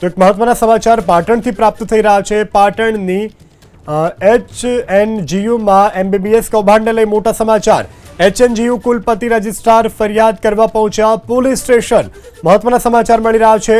તો એક મહત્વના સમાચાર પાટણથી પ્રાપ્ત થઈ રહ્યા છે। પાટણની HNGUમાં MBBS કૌભાંડને લઈ મોટા સમાચાર। HNGU કુલપતિ રજિસ્ટ્રાર ફરિયાદ કરવા પહોંચ્યા પોલીસ સ્ટેશન। મહત્વના સમાચાર મળી રહ્યા છે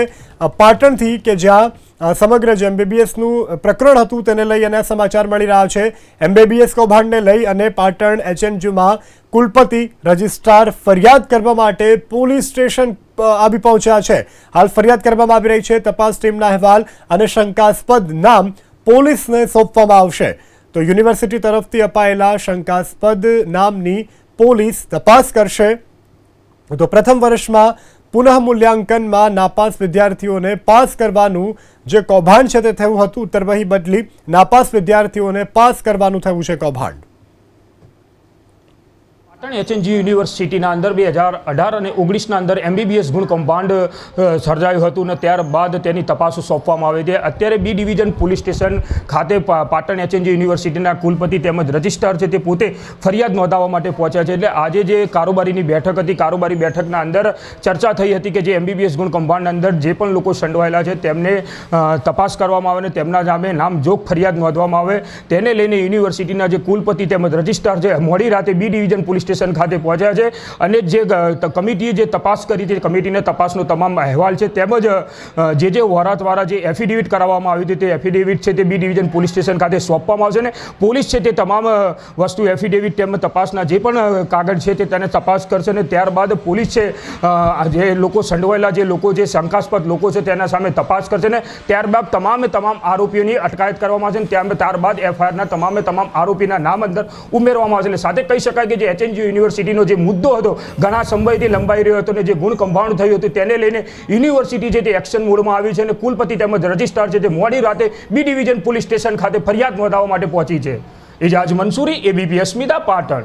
પાટણથી કે જ્યાં સમગ્ર જે MBBSનું પ્રકરણ હતું તેને લઈ અને સમાચાર મળી રહ્યા છે। MBBS કૌભાંડને લઈ અને પાટણ HNGUમાં કુલપતિ રજિસ્ટ્રાર ફરિયાદ કરવા માટે પોલીસ સ્ટેશન આવી પહોંચ્યા છે। હાલ ફરિયાદ કરવામાં આવી રહી છે। તપાસ ટીમના અહેવાલ અને શંકાસ્પદ નામ પોલીસને સોંપવામાં આવશે। તો યુનિવર્સિટી તરફથી અપાયેલા શંકાસ્પદ નામની પોલીસ તપાસ કરશે। તો પ્રથમ વર્ષમાં પુનઃ મૂલ્યાંકનમાં નાપાસ વિદ્યાર્થીઓને પાસ કરવાનું જે કૌભાંડ છે તે થયું હતું, તરવહી બદલી નાપાસ વિદ્યાર્થીઓને પાસ કરવાનું થયું છે કૌભાંડ। HNGU યુનિવર્સિટીના અંદર 2018 અને 19ના અંદર MBBS ગુણ કૌભાંડ સર્જાયું હતું અને ત્યારબાદ તેની તપાસ સોંપવામાં આવી છે। અત્યારે બી ડિવિઝન પોલીસ સ્ટેશન ખાતે પાટણ HNGU યુનિવર્સિટીના કુલપતિ તેમજ રજિસ્ટ્રાર છે તે પોતે ફરિયાદ નોંધાવવા માટે પહોંચ્યા છે। એટલે આજે જે કારોબારીની બેઠક હતી, કારોબારી બેઠકના અંદર ચર્ચા થઈ હતી કે જે MBBS ગુણ કૌભાંડના અંદર જે પણ લોકો સંડોવાયેલા છે તેમને તપાસ કરવામાં આવે અને તેમના સામે નામજોગ ફરિયાદ નોંધવામાં આવે। તેને લઈને યુનિવર્સિટીના જે કુલપતિ તેમજ રજિસ્ટ્રાર છે મોડી રાતે બી ડિવિઝન પોલીસ સ્ટેશન ખાતે પહોંચ્યા છે અને જે કમિટીએ જે તપાસ કરી છે કમિટીને તપાસનો તમામ અહેવાલ છે તેમજ જે વરાતવાળા જે એફિડેવિટ કરાવવામાં આવી હતી તે એફિડેવિટ છે તે બી ડિવિઝન પોલીસ સ્ટેશન ખાતે સોંપવામાં આવશે અને પોલીસ છે તે તમામ વસ્તુ એફિડેવિટ તેમજ તપાસના જે પણ કાગળ છે તે તેને તપાસ કરશે અને ત્યારબાદ પોલીસ છે જે લોકો સંડોવાયેલા જે લોકો જે શંકાસ્પદ લોકો છે તેના સામે તપાસ કરશે ને ત્યારબાદ તમામ આરોપીઓની અટકાયત કરવામાં આવશે અને ત્યારબાદ એફઆઈઆરના તમામ આરોપીના નામ અંદર ઉમેરવામાં આવશે। એટલે સાથે કહી શકાય કે જે HNGU યુનિવર્સિટીનો જે મુદ્દો હતો ઘણા સમયથી લંબાઈ રહ્યો હતો અને જે ગુણ કૌભાંડ થયું હતું તેને લઈને યુનિવર્સિટી છે તે એક્શન મોડમાં આવી છે અને કુલપતિ તેમજ રજિસ્ટ્રાર છે તે મોડી રાતે બી ડિવિઝન પોલીસ સ્ટેશન ખાતે ફરિયાદ નોંધાવવા માટે પહોંચી છે। એજાજ મંસૂરી, ABP અસ્મિતા, પાટણ।